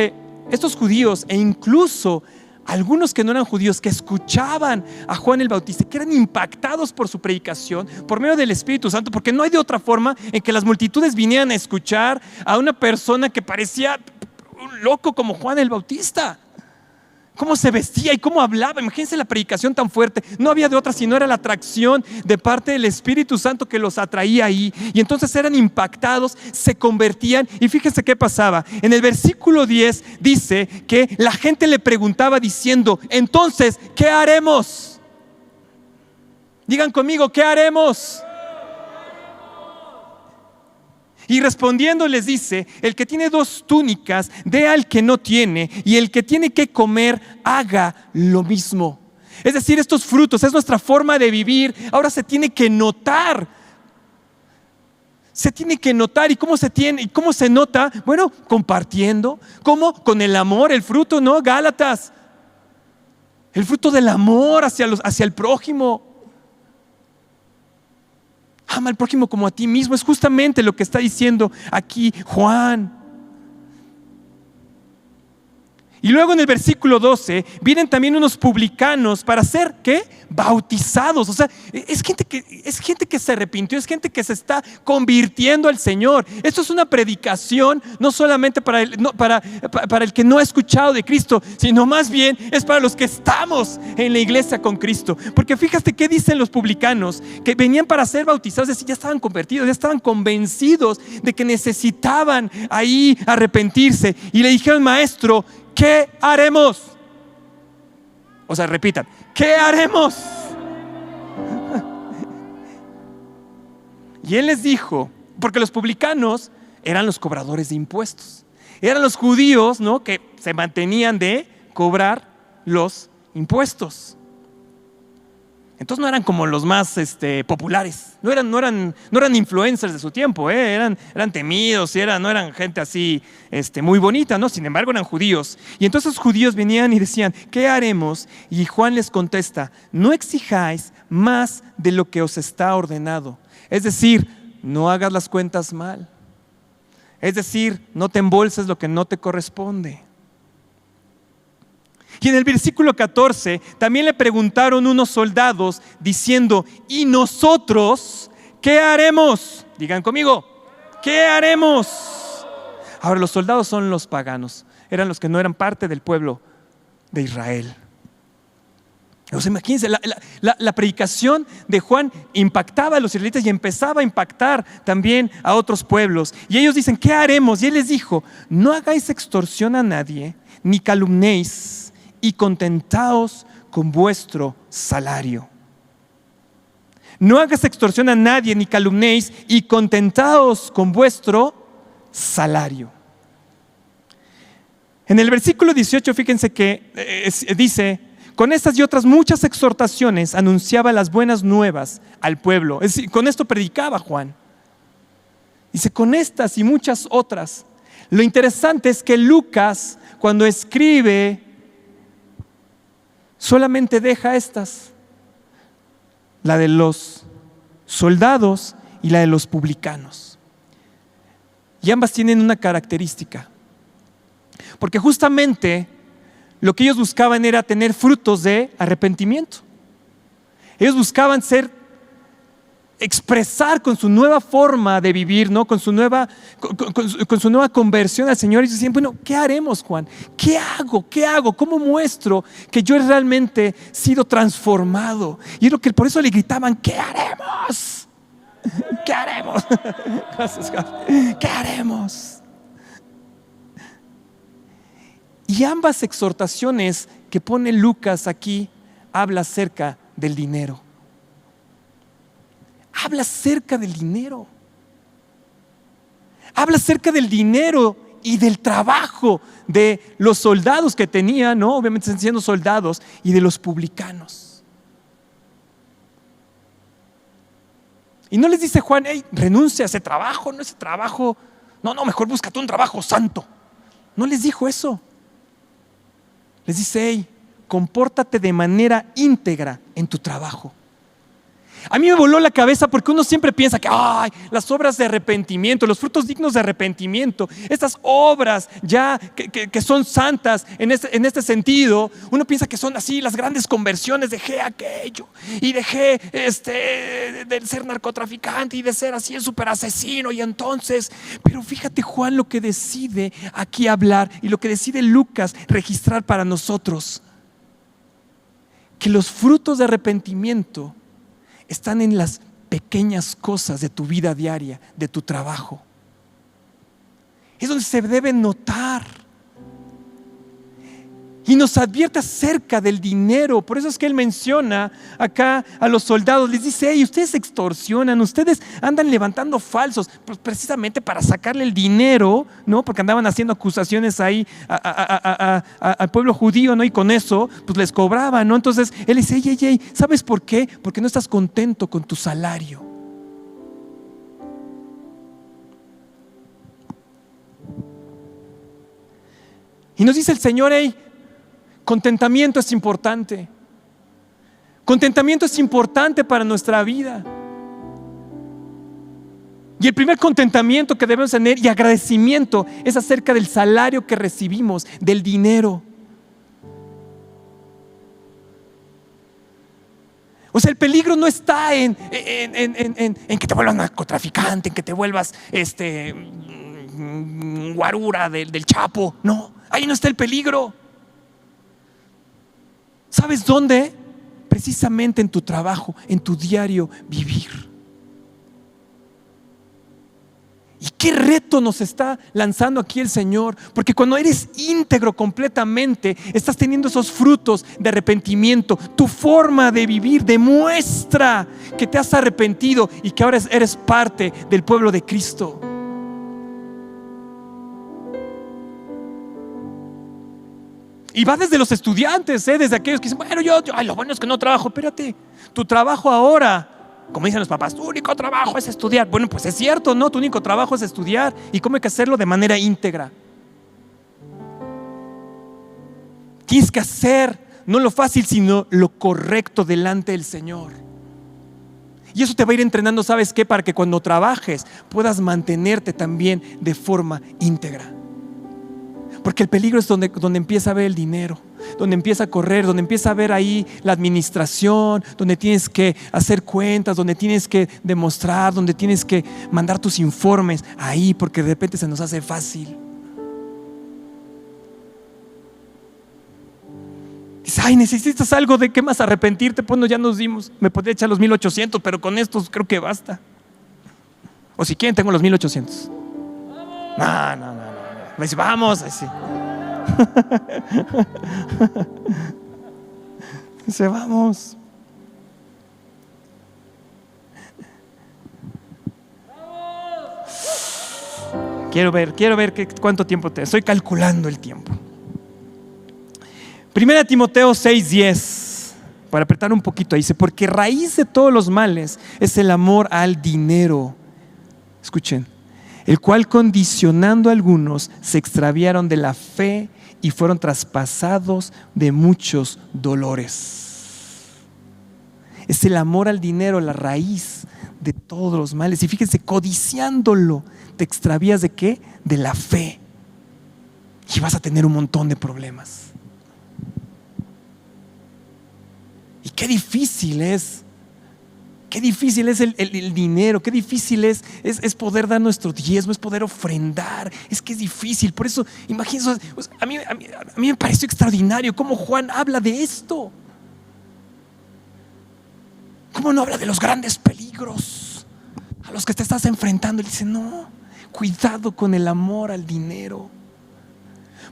e incluso algunos que no eran judíos, que escuchaban a Juan el Bautista, que eran impactados por su predicación por medio del Espíritu Santo, porque no hay de otra forma en que las multitudes vinieran a escuchar a una persona que parecía un loco como Juan el Bautista. Cómo se vestía y cómo hablaba. Imagínense la predicación tan fuerte. No había de otra, sino era la atracción de parte del Espíritu Santo que los atraía ahí. Y entonces eran impactados, se convertían. Y fíjense qué pasaba. En el versículo 10 dice que la gente le preguntaba diciendo: entonces, ¿qué haremos? Digan conmigo, ¿qué haremos? Y respondiendo les dice: el que tiene 2 túnicas, dé al que no tiene, y el que tiene que comer, haga lo mismo. Es decir, estos frutos, es nuestra forma de vivir, ahora se tiene que notar. Se tiene que notar. ¿Y cómo se nota? Bueno, compartiendo. ¿Cómo? Con el amor, el fruto, ¿no? Gálatas. El fruto del amor hacia el prójimo. Ama al prójimo como a ti mismo. Es justamente lo que está diciendo aquí Juan. Y luego en el versículo 12 vienen también unos publicanos para ser, ¿qué? Bautizados. O sea, es gente que se arrepintió, es gente que se está convirtiendo al Señor. Esto es una predicación no solamente para el que no ha escuchado de Cristo, sino más bien es para los que estamos en la iglesia con Cristo. Porque fíjate qué dicen los publicanos, que venían para ser bautizados, es decir, ya estaban convertidos, ya estaban convencidos de que necesitaban ahí arrepentirse. Y le dijeron: maestro, ¿qué haremos? O sea, repitan: ¿qué haremos? Y él les dijo, porque los publicanos eran los cobradores de impuestos, eran los judíos, ¿no?, que se mantenían de cobrar los impuestos. Entonces no eran como los más populares, no eran influencers de su tiempo, eran temidos, no eran gente así muy bonita, ¿no? Sin embargo eran judíos. Y entonces los judíos venían y decían: ¿qué haremos? Y Juan les contesta: no exijáis más de lo que os está ordenado. Es decir, no hagas las cuentas mal. Es decir, no te embolses lo que no te corresponde. Y en el versículo 14 también le preguntaron unos soldados diciendo: ¿y nosotros qué haremos? Digan conmigo, ¿qué haremos? Ahora, los soldados son los paganos, eran los que no eran parte del pueblo de Israel. O sea, imagínense, la predicación de Juan impactaba a los israelitas y empezaba a impactar también a otros pueblos. Y ellos dicen: ¿qué haremos? Y él les dijo: no hagáis extorsión a nadie, ni calumnéis, y contentaos con vuestro salario. No hagas extorsión a nadie, ni calumnéis, y contentaos con vuestro salario. En el versículo 18, fíjense que dice: con estas y otras muchas exhortaciones anunciaba las buenas nuevas al pueblo. Es decir, con esto predicaba Juan. Dice: con estas y muchas otras. Lo interesante es que Lucas, cuando escribe, solamente deja estas: la de los soldados y la de los publicanos. Y ambas tienen una característica, porque justamente lo que ellos buscaban era tener frutos de arrepentimiento. Ellos buscaban expresar con su nueva forma de vivir, ¿no?, con su nueva conversión al Señor. Y decían: bueno, ¿qué haremos, Juan? ¿Qué hago? ¿Qué hago? ¿Cómo muestro que yo he realmente sido transformado? Y es lo que por eso le gritaban: ¿qué haremos? ¿Qué haremos? ¿Qué haremos? Y ambas exhortaciones que pone Lucas aquí habla acerca del dinero. Habla acerca del dinero. Habla acerca del dinero y del trabajo de los soldados que tenían, ¿no? Obviamente están siendo soldados, y de los publicanos. Y no les dice Juan: hey, renuncia a ese trabajo, no ese trabajo. No, mejor búscate un trabajo santo. No les dijo eso. Les dice: hey, compórtate de manera íntegra en tu trabajo. A mí me voló la cabeza porque uno siempre piensa que las obras de arrepentimiento, los frutos dignos de arrepentimiento, estas obras ya que son santas en este sentido, uno piensa que son así las grandes conversiones. Dejé aquello y dejé de ser narcotraficante y de ser así el super asesino, y entonces, pero fíjate Juan lo que decide aquí hablar y lo que decide Lucas registrar para nosotros: que los frutos de arrepentimiento están en las pequeñas cosas de tu vida diaria, de tu trabajo. Es donde se debe notar. Y nos advierte acerca del dinero. Por eso es que él menciona acá a los soldados. Les dice: hey, ustedes extorsionan, ustedes andan levantando falsos, pues precisamente para sacarle el dinero, ¿no? Porque andaban haciendo acusaciones ahí al pueblo judío, ¿no? Y con eso pues les cobraban, ¿no? Entonces él dice: hey, ¿sabes por qué? Porque no estás contento con tu salario. Y nos dice el Señor: hey, contentamiento es importante. Contentamiento es importante para nuestra vida. Y el primer contentamiento que debemos tener y agradecimiento es acerca del salario que recibimos, del dinero. O sea, el peligro no está en que te vuelvas narcotraficante, en que te vuelvas guarura del Chapo. No, ahí no está el peligro. ¿Sabes dónde? Precisamente en tu trabajo, en tu diario vivir. ¿Y qué reto nos está lanzando aquí el Señor? Porque cuando eres íntegro completamente, estás teniendo esos frutos de arrepentimiento. Tu forma de vivir demuestra que te has arrepentido y que ahora eres parte del pueblo de Cristo. Y va desde los estudiantes, desde aquellos que dicen: bueno, yo lo bueno es que no trabajo. Espérate, tu trabajo ahora, como dicen los papás, tu único trabajo es estudiar. Bueno, pues es cierto, ¿no? Tu único trabajo es estudiar. ¿Y cómo hay que hacerlo? De manera íntegra. Tienes que hacer no lo fácil, sino lo correcto delante del Señor. Y eso te va a ir entrenando, ¿sabes qué? Para que cuando trabajes puedas mantenerte también de forma íntegra. Porque el peligro es donde empieza a ver el dinero, donde empieza a correr, donde empieza a ver ahí la administración, donde tienes que hacer cuentas, donde tienes que demostrar, donde tienes que mandar tus informes ahí, porque de repente se nos hace fácil. Dices: ay, necesitas algo de qué más arrepentirte. Pues no, ya nos dimos, me podría echar los 1800, pero con estos creo que basta. O si quieren, tengo los 1800. No. Me dice: vamos, así. Dice: vamos. Quiero ver cuánto tiempo te. Estoy calculando el tiempo. 1 Timoteo 6:10, para apretar un poquito ahí, dice: porque raíz de todos los males es el amor al dinero. Escuchen: el cual condicionando a algunos se extraviaron de la fe y fueron traspasados de muchos dolores. Es el amor al dinero la raíz de todos los males. Y fíjense, codiciándolo te extravías ¿de qué? De la fe. Y vas a tener un montón de problemas. Y qué difícil es el dinero, qué difícil es poder dar nuestro diezmo, es poder ofrendar. Es que es difícil. Por eso, imagínense, a mí me pareció extraordinario cómo Juan habla de esto. ¿Cómo no habla de los grandes peligros a los que te estás enfrentando? Él dice: no, cuidado con el amor al dinero.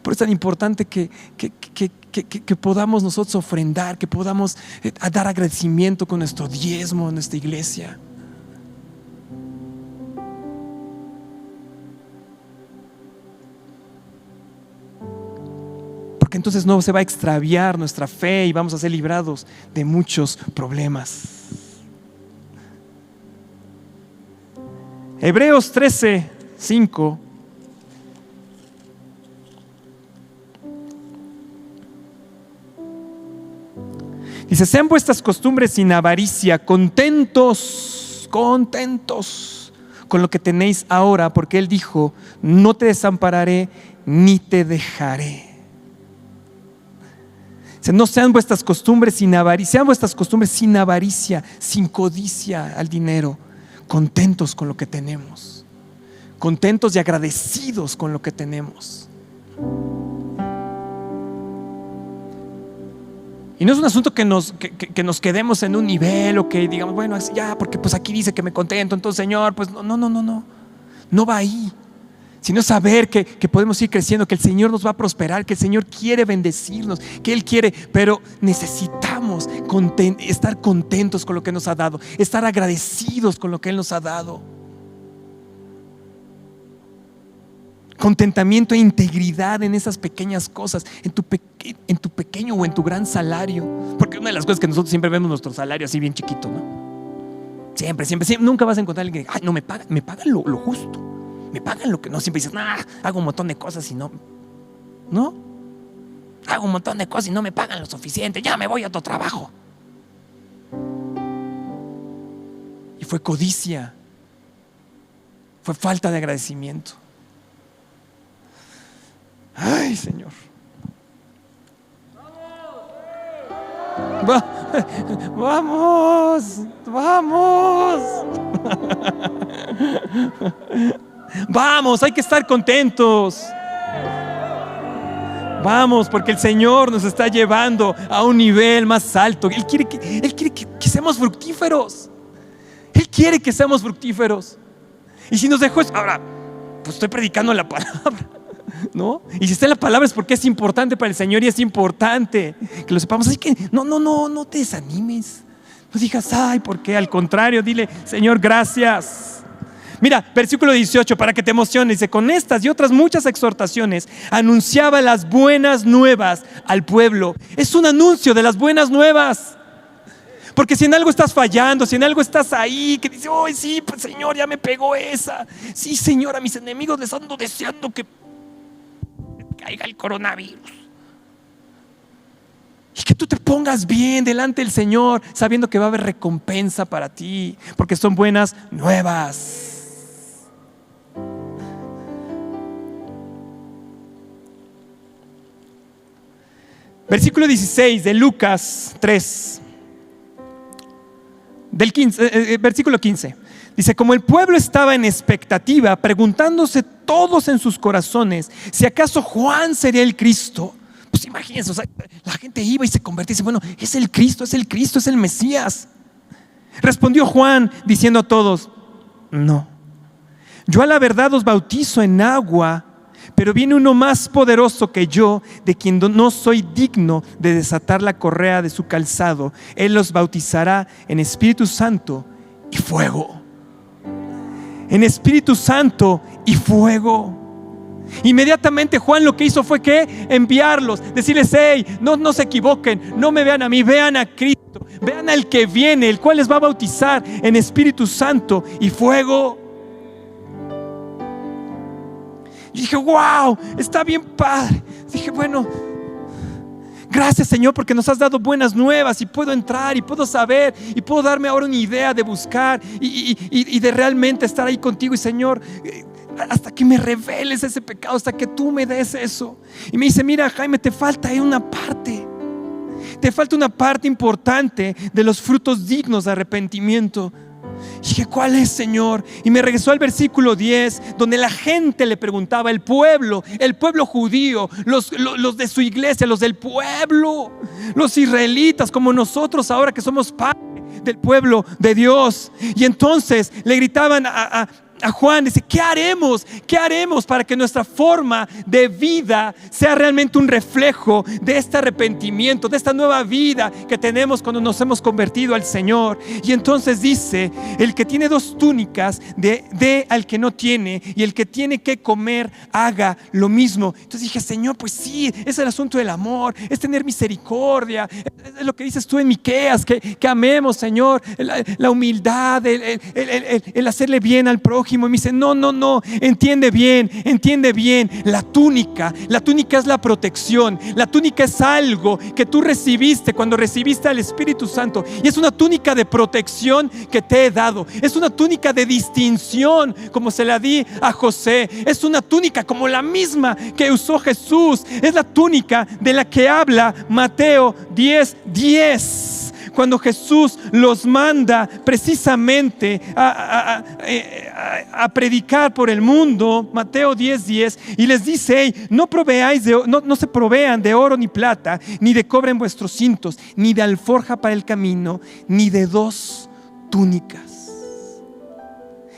Por eso es tan importante que podamos nosotros ofrendar, que podamos dar agradecimiento con nuestro diezmo en nuestra iglesia. porque entonces no se va a extraviar nuestra fe y vamos a ser librados de muchos problemas. Hebreos 13:5 dice: sean vuestras costumbres sin avaricia, contentos con lo que tenéis ahora, porque Él dijo: no te desampararé ni te dejaré. No sean vuestras costumbres sin avaricia, sean vuestras costumbres sin avaricia, sin codicia al dinero, contentos con lo que tenemos, contentos y agradecidos con lo que tenemos. Y no es un asunto que nos quedemos en un nivel o que digamos, bueno, ya, porque pues aquí dice que me contento, entonces Señor, pues no va ahí. Sino saber que podemos ir creciendo, que el Señor nos va a prosperar, que el Señor quiere bendecirnos, que Él quiere, pero necesitamos estar contentos con lo que nos ha dado, estar agradecidos con lo que Él nos ha dado. Contentamiento e integridad en esas pequeñas cosas, en tu pequeño o en tu gran salario. Porque una de las cosas que nosotros siempre vemos nuestro salario así bien chiquito, ¿no? Siempre, nunca vas a encontrar a alguien que diga: ay, no, me pagan lo justo, me pagan lo que no. Siempre dices: hago un montón de cosas y no, hago un montón de cosas y no me pagan lo suficiente, ya me voy a otro trabajo. Y fue codicia, fue falta de agradecimiento. Ay, Señor. Vamos, hay que estar contentos. Vamos, porque el Señor nos está llevando a un nivel más alto. Él quiere que seamos fructíferos. Él quiere que seamos fructíferos. Y si nos dejó, ahora, pues estoy predicando la palabra, ¿no? Y si está en la palabra es porque es importante para el Señor y es importante que lo sepamos. Así que no te desanimes. No digas: ay, ¿por qué? Al contrario, dile: Señor, gracias. Mira, versículo 18, para que te emociones. Dice: con estas y otras muchas exhortaciones anunciaba las buenas nuevas al pueblo. Es un anuncio de las buenas nuevas. Porque si en algo estás fallando, si en algo estás ahí, que dices: oh, sí, pues Señor, ya me pegó esa. Sí, Señor, a mis enemigos les ando deseando que caiga el coronavirus. Y que tú te pongas bien delante del Señor, sabiendo que va a haber recompensa para ti, porque son buenas nuevas. Versículo 16 de Lucas 3, versículo 15. Dice: como el pueblo estaba en expectativa, preguntándose todos en sus corazones si acaso Juan sería el Cristo. Pues imagínense, o sea, la gente iba y se convertía y dice: bueno, es el Cristo, es el Mesías. Respondió Juan diciendo a todos: no, yo a la verdad os bautizo en agua, pero viene uno más poderoso que yo, de quien no soy digno de desatar la correa de su calzado. Él los bautizará en Espíritu Santo y fuego. En Espíritu Santo y fuego. Inmediatamente Juan lo que hizo fue que enviarlos, decirles: hey, no se equivoquen, no me vean a mí, vean a Cristo, vean al que viene, el cual les va a bautizar en Espíritu Santo y fuego. Y dije: wow, está bien padre. Dije: bueno, gracias, Señor, porque nos has dado buenas nuevas y puedo entrar y puedo saber y puedo darme ahora una idea de buscar y de realmente estar ahí contigo. Y Señor, hasta que me reveles ese pecado, hasta que tú me des eso. Y me dice: mira, Jaime, te falta una parte. Te falta una parte importante de los frutos dignos de arrepentimiento. Y dije: ¿cuál es, Señor? Y me regresó al versículo 10, donde la gente le preguntaba, el pueblo judío, los de su iglesia, los del pueblo, los israelitas, como nosotros ahora que somos parte del pueblo de Dios. Y entonces le gritaban a a Juan, dice, ¿qué haremos? ¿Qué haremos para que nuestra forma de vida sea realmente un reflejo de este arrepentimiento, de esta nueva vida que tenemos cuando nos hemos convertido al Señor? Y entonces dice, el que tiene 2 túnicas, dé al que no tiene, y el que tiene que comer, haga lo mismo. Entonces dije, Señor, pues sí, es el asunto del amor, es tener misericordia, es lo que dices tú en Miqueas, que amemos, Señor, la humildad, el hacerle bien al prójimo. Y me dice, no, entiende bien, la túnica es la protección, la túnica es algo que tú recibiste cuando recibiste al Espíritu Santo, y es una túnica de protección que te he dado, es una túnica de distinción como se la di a José, es una túnica como la misma que usó Jesús, es la túnica de la que habla Mateo 10:10. Cuando Jesús los manda precisamente a predicar por el mundo, Mateo 10:10, y les dice, hey, no se provean de oro ni plata, ni de cobre en vuestros cintos, ni de alforja para el camino, ni de 2 túnicas,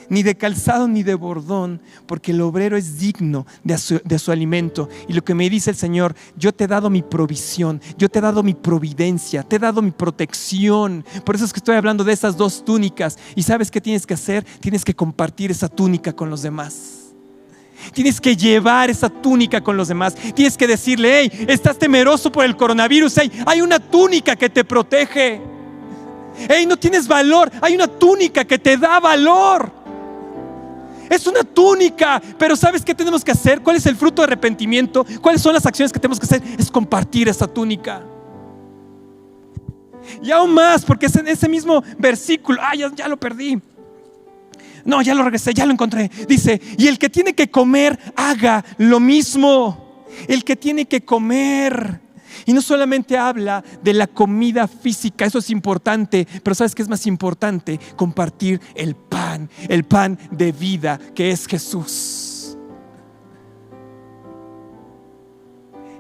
ni de calzado ni de bordón, porque el obrero es digno de su alimento. Y lo que me dice el Señor, yo te he dado mi provisión, yo te he dado mi providencia, te he dado mi protección. Por eso es que estoy hablando de esas 2 túnicas. ¿Y sabes qué tienes que hacer? Tienes que compartir esa túnica con los demás. Tienes que llevar esa túnica con los demás. Tienes que decirle, hey, estás temeroso por el coronavirus, hey, hay una túnica que te protege. Hey, no tienes valor, hay una túnica que te da valor. Es una túnica, pero ¿sabes qué tenemos que hacer? ¿Cuál es el fruto de arrepentimiento? ¿Cuáles son las acciones que tenemos que hacer? Es compartir esa túnica. Y aún más, porque es en ese mismo versículo. Ya lo perdí. No, ya lo regresé, ya lo encontré. Dice, y el que tiene que comer, haga lo mismo. El que tiene que comer. Y no solamente habla de la comida física, eso es importante, pero ¿sabes qué es más importante? Compartir el pan de vida que es Jesús.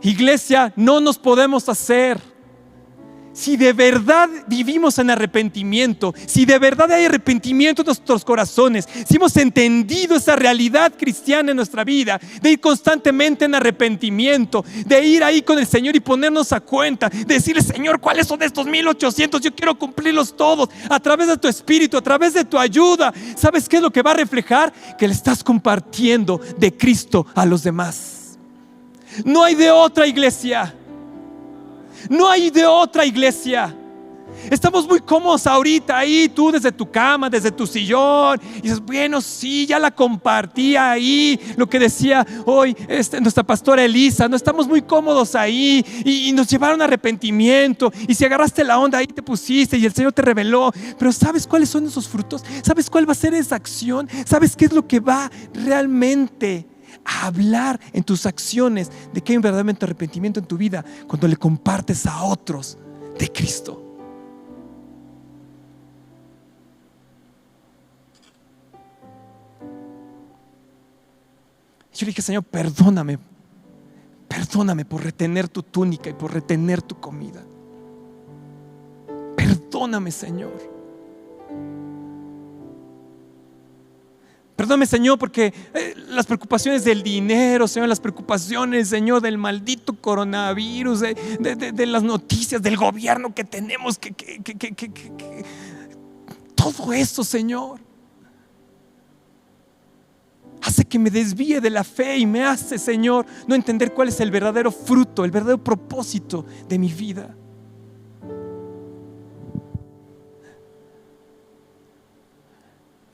Iglesia, no nos podemos hacer. Si de verdad vivimos en arrepentimiento, si de verdad hay arrepentimiento en nuestros corazones, si hemos entendido esa realidad cristiana en nuestra vida, de ir constantemente en arrepentimiento, de ir ahí con el Señor y ponernos a cuenta, de decirle, Señor, ¿cuáles son estos 1800? Yo quiero cumplirlos todos a través de tu Espíritu, a través de tu ayuda. ¿Sabes qué es lo que va a reflejar? Que le estás compartiendo de Cristo a los demás. No hay de otra, iglesia. No hay de otra, iglesia. Estamos muy cómodos ahorita ahí, tú desde tu cama, desde tu sillón, y dices, bueno, sí, ya la compartí ahí, lo que decía hoy nuestra pastora Elisa. No estamos muy cómodos ahí y nos llevaron a arrepentimiento, y si agarraste la onda ahí te pusiste y el Señor te reveló. Pero ¿sabes cuáles son esos frutos? ¿Sabes cuál va a ser esa acción? ¿Sabes qué es lo que va realmente a hablar en tus acciones de que hay un verdadero arrepentimiento en tu vida? Cuando le compartes a otros de Cristo. Yo le dije, Señor, perdóname por retener tu túnica y por retener tu comida. Perdóname, Señor. Perdóname, Señor, porque las preocupaciones del dinero, Señor, las preocupaciones, Señor, del maldito coronavirus, de las noticias, del gobierno que tenemos, todo eso, Señor, hace que me desvíe de la fe y me hace, Señor, no entender cuál es el verdadero fruto, el verdadero propósito de mi vida.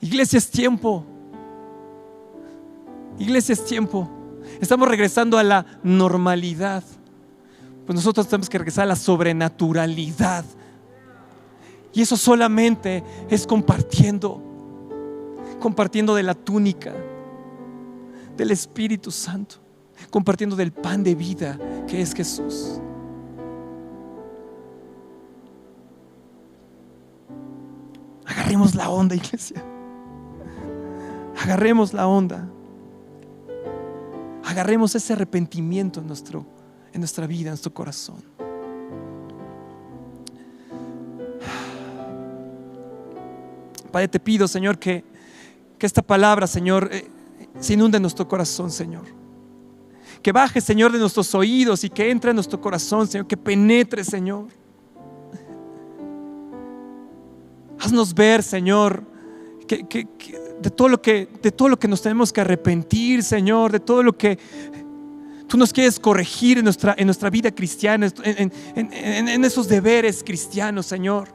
Iglesia, es tiempo. Iglesia, es tiempo. Estamos regresando a la normalidad. Pues nosotros tenemos que regresar a la sobrenaturalidad. Y eso solamente es compartiendo de la túnica del Espíritu Santo, compartiendo del pan de vida que es Jesús. Agarremos la onda, iglesia. Agarremos la onda. Agarremos ese arrepentimiento en nuestra vida, en nuestro corazón. Padre, te pido, Señor, que que esta palabra, Señor, se inunde en nuestro corazón, Señor. Que baje, Señor, de nuestros oídos y que entre en nuestro corazón, Señor, que penetre, Señor. Haznos ver, Señor, que de todo lo que nos tenemos que arrepentir, Señor, de todo lo que Tú nos quieres corregir en nuestra vida cristiana, en esos deberes cristianos, Señor.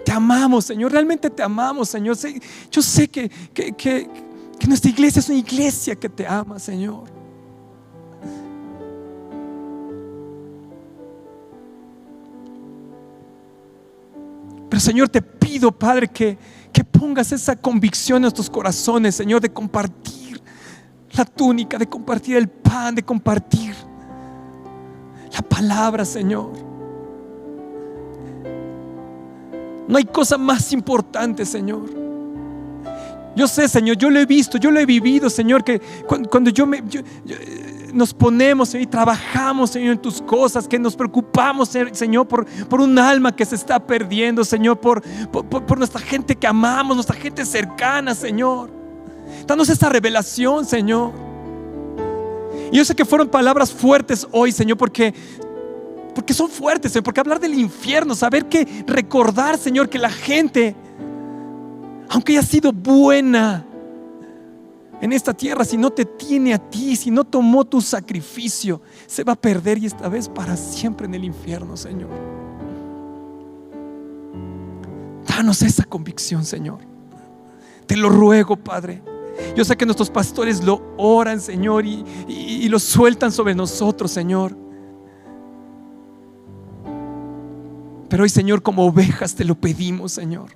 Te amamos, Señor, realmente te amamos, Señor. Yo sé que nuestra iglesia es una iglesia que te ama, Señor. Pero, Señor, te pido, Padre, que pongas esa convicción en nuestros corazones, Señor, de compartir la túnica, de compartir el pan, de compartir la palabra, Señor. No hay cosa más importante, Señor. Yo sé, Señor, yo lo he visto, yo lo he vivido, Señor, que cuando nos ponemos, Señor, y trabajamos, Señor, en tus cosas, que nos preocupamos, Señor, por un alma que se está perdiendo, Señor, por nuestra gente que amamos, nuestra gente cercana, Señor. Danos esta revelación, Señor. Y yo sé que fueron palabras fuertes hoy, Señor, porque son fuertes, Señor, porque hablar del infierno, saber que recordar, Señor, que la gente, aunque haya sido buena en esta tierra, si no te tiene a ti, si no tomó tu sacrificio, se va a perder, y esta vez para siempre en el infierno, Señor. Danos esa convicción, Señor. Te lo ruego, Padre. Yo sé que nuestros pastores lo oran, Señor, y lo sueltan sobre nosotros, Señor. Pero hoy, Señor, como ovejas te lo pedimos, Señor.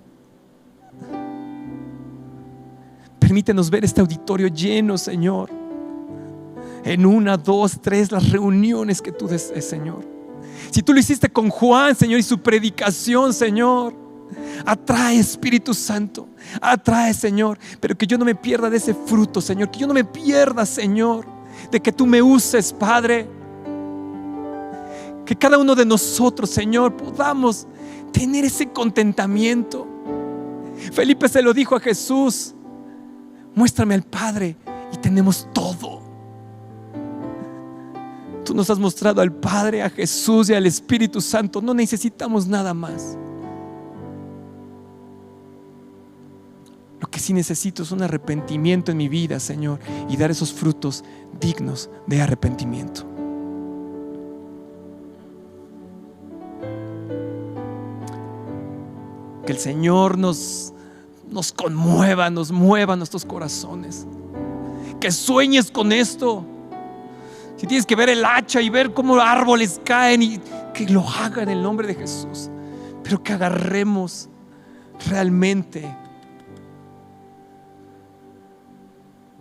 Permítenos ver este auditorio lleno, Señor, en 1, 2, 3 las reuniones que tú desees, Señor. Si tú lo hiciste con Juan, Señor, y su predicación, Señor, atrae, Espíritu Santo, atrae, Señor. Pero que yo no me pierda de ese fruto, Señor. Que yo no me pierda, Señor, de que tú me uses, Padre. Que cada uno de nosotros, Señor, podamos tener ese contentamiento. Felipe se lo dijo a Jesús: muéstrame al Padre y tenemos todo. Tú nos has mostrado al Padre, a Jesús y al Espíritu Santo. No necesitamos nada más. Lo que sí necesito es un arrepentimiento en mi vida, Señor, y dar esos frutos dignos de arrepentimiento. Que el Señor nos conmueva, nos mueva nuestros corazones. Que sueñes con esto. Si tienes que ver el hacha y ver cómo árboles caen, y que lo haga en el nombre de Jesús. Pero que agarremos realmente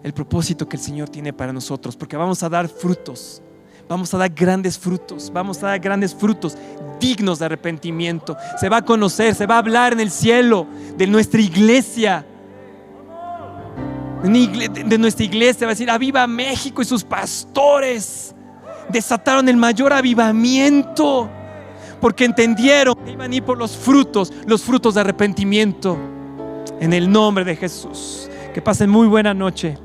el propósito que el Señor tiene para nosotros, porque vamos a dar frutos, vamos a dar grandes frutos, vamos a dar grandes frutos dignos de arrepentimiento. Se va a conocer, se va a hablar en el cielo de nuestra iglesia, de nuestra iglesia. Va a decir: aviva México, y sus pastores desataron el mayor avivamiento porque entendieron que iban a ir por los frutos de arrepentimiento, en el nombre de Jesús. Que pasen muy buena noche.